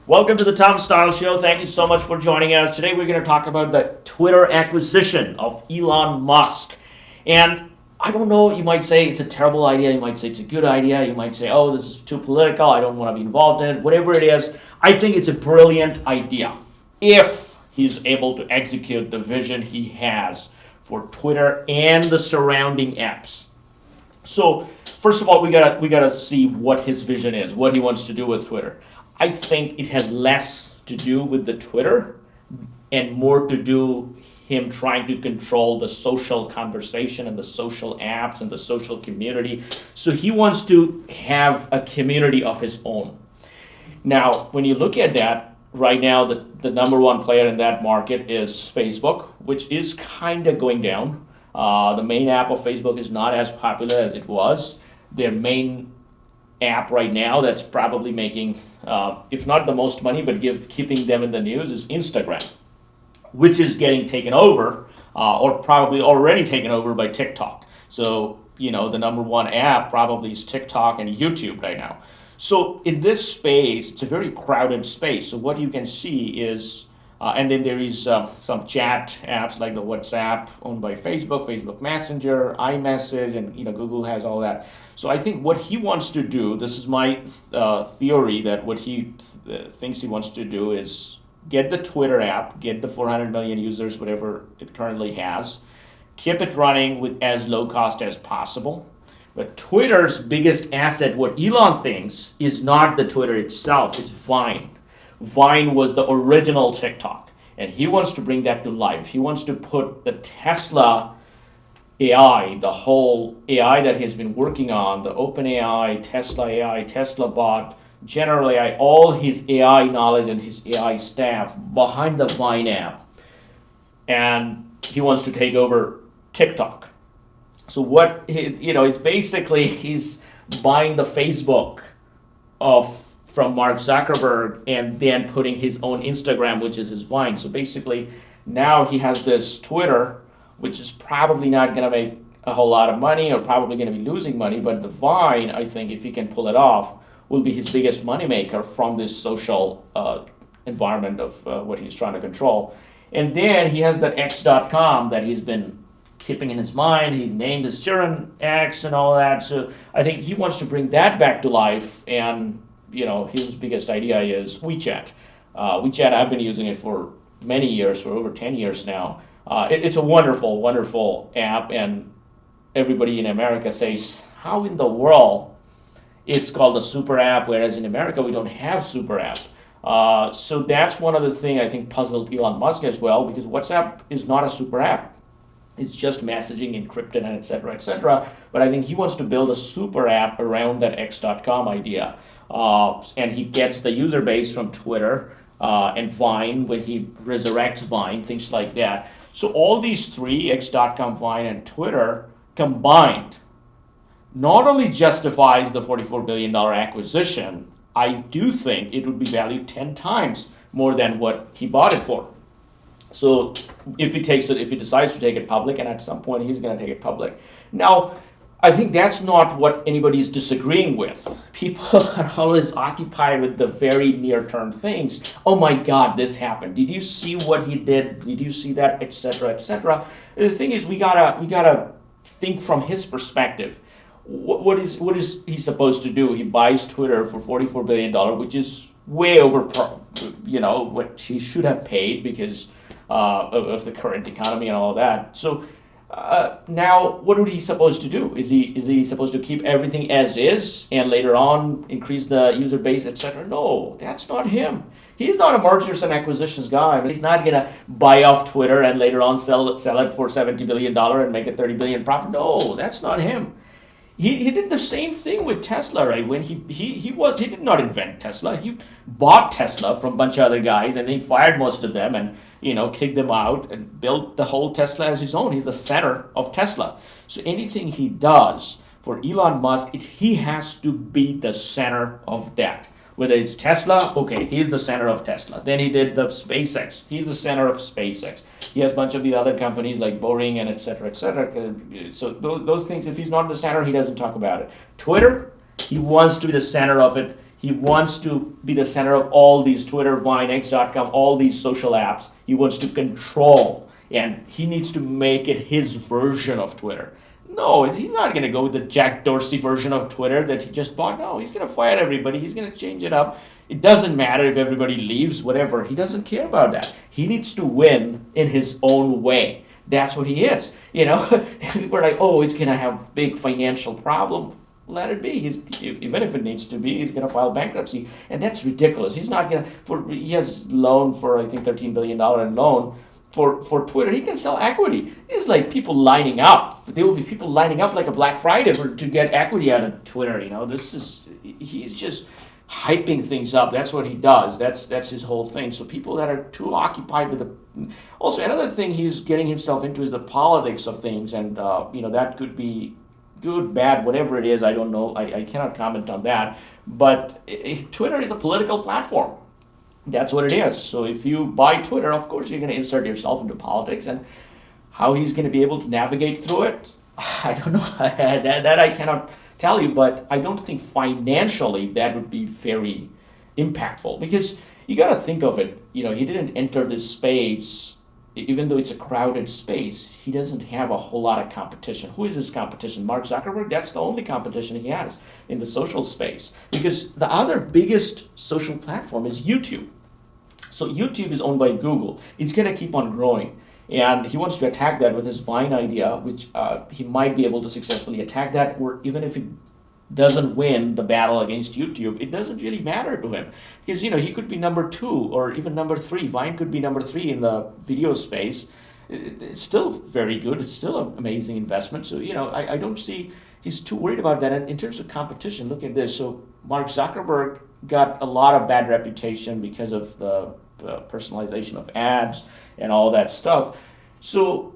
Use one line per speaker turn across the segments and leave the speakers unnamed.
Welcome to the Tom Style Show. Thank you so much for joining us. Today we're going to talk about the Twitter acquisition of Elon Musk. And I don't know, you might say it's a terrible idea, you might say it's a good idea, you might say, oh, this is too political, I don't want to be involved in it, whatever it is. I think it's a brilliant idea if he's able to execute the vision he has for Twitter and the surrounding apps. So, first of all, we gotta see what his vision is, what he wants to do with Twitter. I think it has less to do with the Twitter and more to do him trying to control the social conversation and the social apps and the social community. So he wants to have a community of his own. Now, when you look at that, right now the number one player in that market is Facebook, which is kind of going down. The main app of Facebook is not as popular as it was. Their main app right now that's probably making, if not the most money, but keeping them in the news is Instagram, which is getting taken over, or probably already taken over by TikTok. So, the number one app probably is TikTok and YouTube right now. So in this space, it's a very crowded space. So what you can see is, and then there is some chat apps like the WhatsApp owned by Facebook, Facebook Messenger, iMessage, and Google has all that. So I think what he wants to do, this is my theory, that what he thinks he wants to do is get the Twitter app, get the 400 million users, whatever it currently has, keep it running with as low cost as possible. But Twitter's biggest asset, what Elon thinks, is not the Twitter itself, it's Vine. Vine was the original TikTok, and he wants to bring that to life. He wants to put the Tesla AI, the whole AI that he's been working on, the OpenAI, Tesla bot, general AI, all his AI knowledge and his AI staff behind the Vine app. And he wants to take over TikTok. So it's basically he's buying the Facebook from Mark Zuckerberg and then putting his own Instagram, which is his Vine. So basically now he has this Twitter, which is probably not going to make a whole lot of money or probably going to be losing money. But the Vine, I think, if he can pull it off, will be his biggest moneymaker from this social environment of what he's trying to control. And then he has that X.com that he's been keeping in his mind. He named his children X and all that. So I think he wants to bring that back to life. And, his biggest idea is WeChat. WeChat, I've been using it for many years, for over 10 years now. It's a wonderful, wonderful app, and everybody in America says, how in the world it's called a super app, whereas in America we don't have super app. So that's one of the things I think puzzled Elon Musk as well, because WhatsApp is not a super app. It's just messaging encrypted and et cetera, et cetera. But I think he wants to build a super app around that X.com idea. And he gets the user base from Twitter and Vine when he resurrects Vine, things like that. So all these three, X.com, Vine, and Twitter, combined, not only justifies the $44 billion acquisition, I do think it would be valued 10 times more than what he bought it for. So if he decides to take it public, and at some point he's going to take it public. Now, I think that's not what anybody's disagreeing with. People are always occupied with the very near-term things. Oh my God, this happened. Did you see what he did? Did you see that, et cetera, et cetera? The thing is, we gotta think from his perspective. What is he supposed to do? He buys Twitter for $44 billion, which is way over, what he should have paid because of the current economy and all that. So now, what would he supposed to do? Is he supposed to keep everything as is and later on increase the user base, etc.? No, that's not him. He's not a mergers and acquisitions guy. He's not gonna buy off Twitter and later on sell it for $70 billion and make a $30 billion profit. No, that's not him. He did the same thing with Tesla, right? When he did not invent Tesla. He bought Tesla from a bunch of other guys and he fired most of them and kicked them out and built the whole Tesla as his own. He's the center of Tesla. So anything he does for Elon Musk, he has to be the center of that. Whether it's Tesla, okay, he's the center of Tesla. Then he did the SpaceX. He's the center of SpaceX. He has a bunch of the other companies like Boring and et cetera, et cetera. So those things, if he's not the center, he doesn't talk about it. Twitter, he wants to be the center of it. He wants to be the center of all these Twitter, Vine, X.com, all these social apps. He wants to control, and he needs to make it his version of Twitter. No, he's not going to go with the Jack Dorsey version of Twitter that he just bought. No, he's going to fire everybody. He's going to change it up. It doesn't matter if everybody leaves, whatever. He doesn't care about that. He needs to win in his own way. That's what he is. We're like, oh, it's going to have big financial problem. Let it be. Even if it needs to be, he's going to file bankruptcy, and that's ridiculous. He's not going to. He has loan for I think $13 billion in loan. For Twitter, he can sell equity. It's like people lining up. There will be people lining up like a Black Friday to get equity out of Twitter. He's just hyping things up. That's what he does. That's his whole thing. So people that are too occupied with the. Also, another thing he's getting himself into is the politics of things, and that could be good, bad, whatever it is. I don't know. I cannot comment on that. But Twitter is a political platform. That's what it is. So if you buy Twitter, of course you're going to insert yourself into politics, and how he's going to be able to navigate through it, I don't know. that I cannot tell you, but I don't think financially that would be very impactful, because you got to think of it. He didn't enter this space, even though it's a crowded space. He doesn't have a whole lot of competition. Who is his competition? Mark Zuckerberg? That's the only competition he has in the social space, because the other biggest social platform is YouTube. So YouTube is owned by Google. It's going to keep on growing. And he wants to attack that with his Vine idea, which he might be able to successfully attack that, or even if he doesn't win the battle against YouTube, it doesn't really matter to him. Because, he could be number 2 or even number 3. Vine could be number 3 in the video space. It's still very good. It's still an amazing investment. So, I don't see he's too worried about that. And in terms of competition, look at this. So Mark Zuckerberg got a lot of bad reputation because of the personalization of ads and all that stuff. So,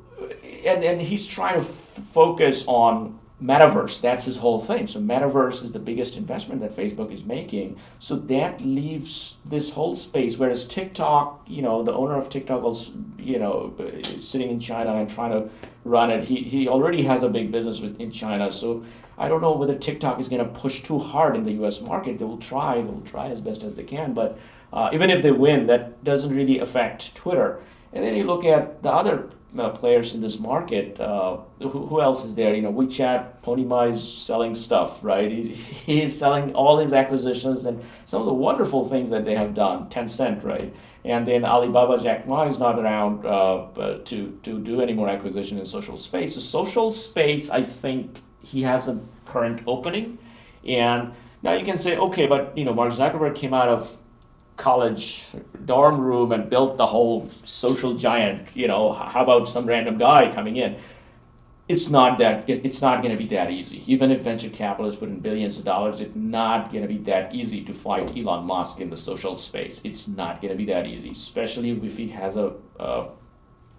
and he's trying to focus on metaverse. That's his whole thing. So metaverse is the biggest investment that Facebook is making. So that leaves this whole space, whereas TikTok, the owner of TikTok also, is sitting in China and trying to run it. He already has a big business in China. So I don't know whether TikTok is going to push too hard in the US market. They will try as best as they can, but even if they win, that doesn't really affect Twitter. And then you look at the other players in this market. Who else is there? WeChat, Ponyma is selling stuff, right? He's selling all his acquisitions and some of the wonderful things that they have done. Tencent, right? And then Alibaba, Jack Ma is not around to do any more acquisition in social space. So social space, I think he has a current opening. And now you can say, okay, but Mark Zuckerberg came out of college dorm room and built the whole social giant. How about some random guy coming in? It's not going to be that easy. Even if venture capitalists put in billions of dollars, it's not going to be that easy to fight Elon Musk in the social space. It's not going to be that easy, especially if he has a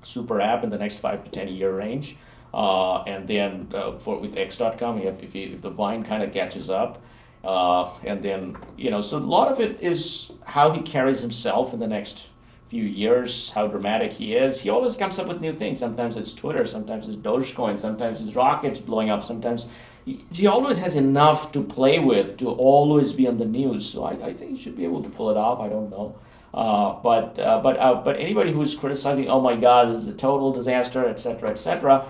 super app in the next 5 to 10 year range. And then with X.com, if the Vine kind of catches up. And then, so a lot of it is how he carries himself in the next few years, how dramatic he is. He always comes up with new things. Sometimes it's Twitter, sometimes it's Dogecoin, sometimes it's rockets blowing up, sometimes he always has enough to play with to always be on the news. So I think he should be able to pull it off. I don't know. But anybody who's criticizing, oh my God, this is a total disaster, etc.,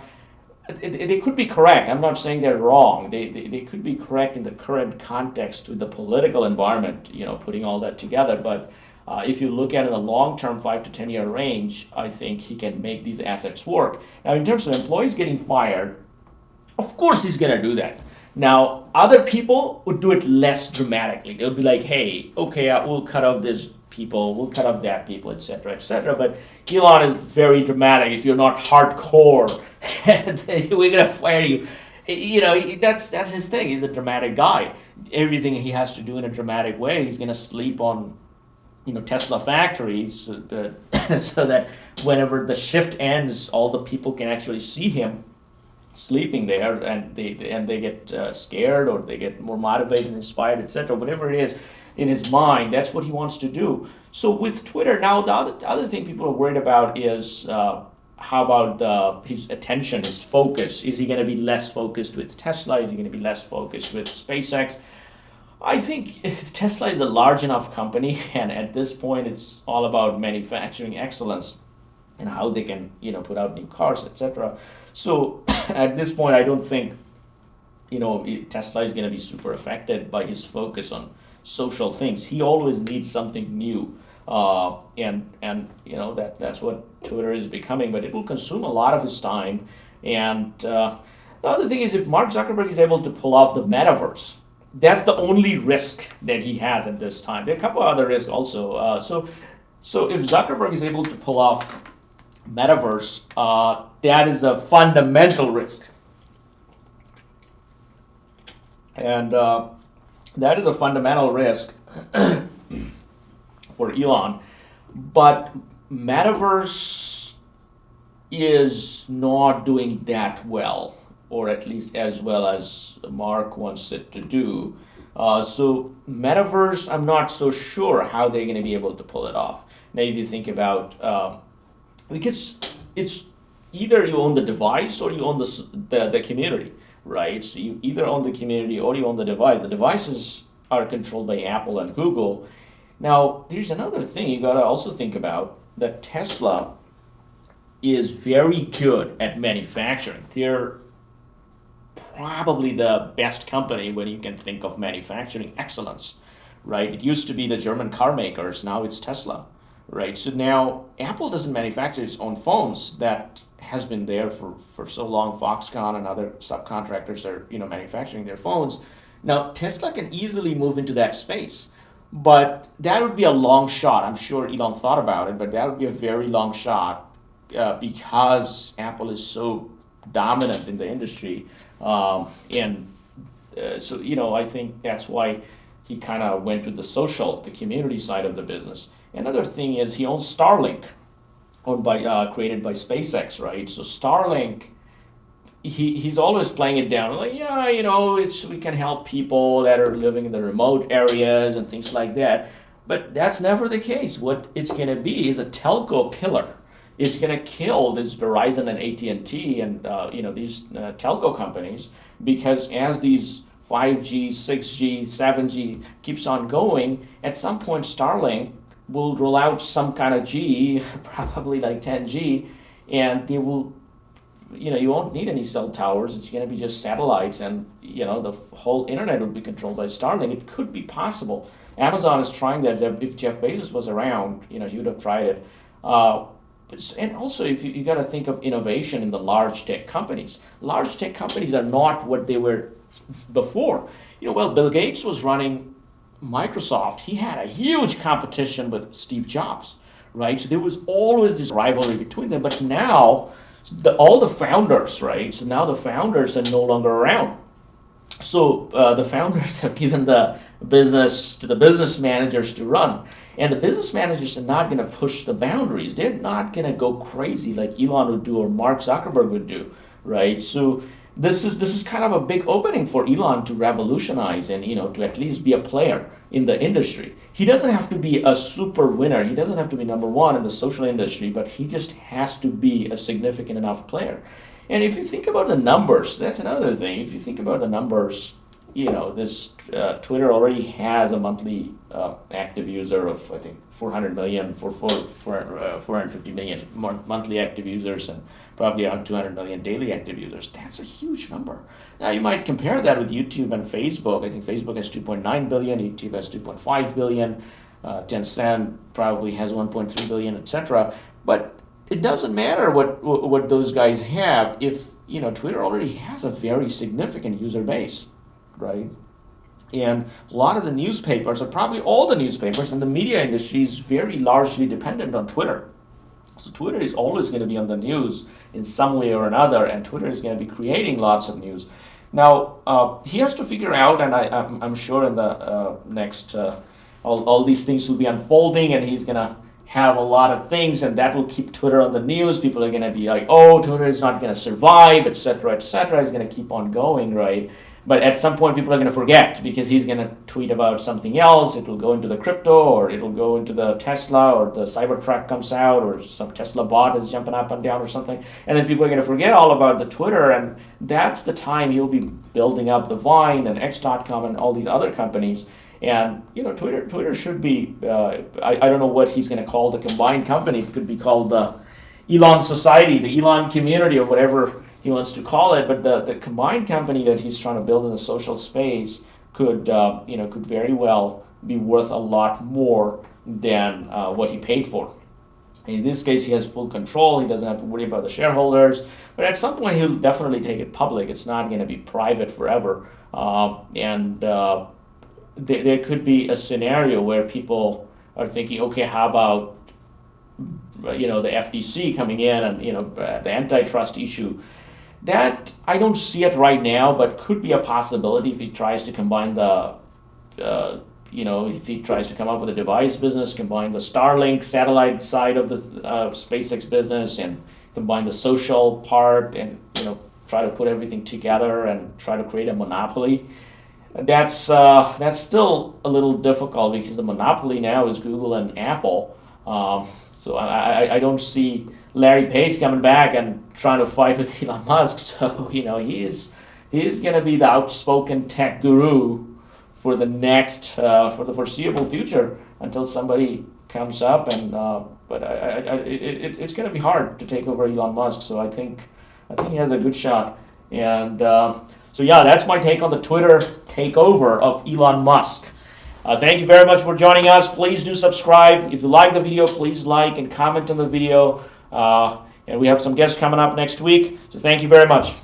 they could be correct. I'm not saying they're wrong. They could be correct in the current context with the political environment, putting all that together. But if you look at it in a long-term 5 to 10 year range, I think he can make these assets work. Now, in terms of employees getting fired, of course he's going to do that. Now, other people would do it less dramatically. They would be like, hey, okay, we'll cut off this people, we'll cut off that people, etc., etc. But Elon is very dramatic. If you're not hardcore, we're gonna fire you. That's his thing. He's a dramatic guy. Everything he has to do in a dramatic way. He's gonna sleep on, Tesla factories, so that whenever the shift ends, all the people can actually see him sleeping there, and they get scared, or they get more motivated, inspired, etc. Whatever it is in his mind, that's what he wants to do. So with Twitter, now the other thing people are worried about is how about his attention, his focus? Is he going to be less focused with Tesla? Is he going to be less focused with SpaceX? I think Tesla is a large enough company, and at this point, it's all about manufacturing excellence and how they can, put out new cars, etc. So at this point, I don't think, Tesla is going to be super affected by his focus on social things. He always needs something new, and that's what Twitter is becoming. But it will consume a lot of his time. And the other thing is, if Mark Zuckerberg is able to pull off the metaverse, that's the only risk that he has at this time. There are a couple of other risks also. So if Zuckerberg is able to pull off metaverse, that is a fundamental risk. And that is a fundamental risk for Elon. But metaverse is not doing that well, or at least as well as Mark wants it to do. So metaverse, I'm not so sure how they're going to be able to pull it off. Now, if you think about, because it's either you own the device or you own the community, right? So you either own the community or you own the device. The devices are controlled by Apple and Google. Now, there's another thing you got to also think about, that Tesla is very good at manufacturing. They're probably the best company when you can think of manufacturing excellence, right? It used to be the German car makers, now it's Tesla, right? So now Apple doesn't manufacture its own phones. That has been there for so long. Foxconn and other subcontractors are manufacturing their phones. Now Tesla can easily move into that space, but that would be a long shot. I'm sure Elon thought about it, but that would be a very long shot because Apple is so dominant in the industry. So I think that's why he kind of went with the community side of the business. Another thing is he owns Starlink, created by SpaceX, right? So Starlink, he's always playing it down like, we can help people that are living in the remote areas and things like that. But that's never the case. What it's going to be is a telco killer. It's going to kill this Verizon and AT&T and these telco companies, because as these 5G, 6G, 7G keeps on going, at some point Starlink will roll out some kind of G, probably like 10G, and they will, you won't need any cell towers. It's going to be just satellites, and the whole internet will be controlled by Starlink. It could be possible. Amazon is trying that. If Jeff Bezos was around, he would have tried it. And also, if you got to think of innovation in the large tech companies. Large tech companies are not what they were before. Bill Gates was running Microsoft. He had a huge competition with Steve Jobs, right? So there was always this rivalry between them. But now, all the founders, right? So now the founders are no longer around. So the founders have given the business to the business managers to run. And the business managers are not going to push the boundaries. They're not going to go crazy like Elon would do or Mark Zuckerberg would do, right? So this is kind of a big opening for Elon to revolutionize and to at least be a player in the industry. He doesn't have to be a super winner. He doesn't have to be number one in the social industry, but he just has to be a significant enough player. And if you think about the numbers, that's another thing. If you think about the numbers, this Twitter already has a monthly active user of, I think, 400 million, 450 million monthly active users, and probably around 200 million daily active users. That's a huge number. Now, you might compare that with YouTube and Facebook. I think Facebook has 2.9 billion, YouTube has 2.5 billion, Tencent probably has 1.3 billion, etc. But it doesn't matter what those guys have if Twitter already has a very significant user base, right? And a lot of the newspapers, or probably all the newspapers, and the media industry is very largely dependent on Twitter. So Twitter is always going to be on the news in some way or another, and Twitter is going to be creating lots of news. Now, he has to figure out, and I'm sure in the next, all these things will be unfolding, and he's going to have a lot of things, and that will keep Twitter on the news. People are going to be like, oh, Twitter is not going to survive, etc., etc. It's going to keep on going, right? But at some point, people are going to forget because he's going to tweet about something else. It will go into the crypto, or it'll go into the Tesla, or the Cybertruck comes out, or some Tesla bot is jumping up and down or something. And then people are going to forget all about the Twitter, and that's the time he'll be building up the Vine and X.com and all these other companies. And Twitter should be. I don't know what he's going to call the combined company. It could be called the Elon Society, the Elon Community, or whatever he wants to call it. But the combined company that he's trying to build in the social space could very well be worth a lot more than what he paid for. In this case, he has full control. He doesn't have to worry about the shareholders. But at some point, he'll definitely take it public. It's not going to be private forever. There could be a scenario where people are thinking, okay, how about the FTC coming in and the antitrust issue. That I don't see it right now, but could be a possibility if he tries to combine if he tries to come up with a device business, combine the Starlink satellite side of the SpaceX business, and combine the social part, and try to put everything together and try to create a monopoly. That's still a little difficult because the monopoly now is Google and Apple. So I don't see Larry Page coming back and trying to fight with Elon Musk. So he is going to be the outspoken tech guru for the foreseeable future until somebody comes up. And but it's going to be hard to take over Elon Musk. So I think he has a good shot. And so yeah, that's my take on the Twitter takeover of Elon Musk. Thank you very much for joining us. Please do subscribe. If you like the video, please like and comment on the video. And we have some guests coming up next week. So thank you very much.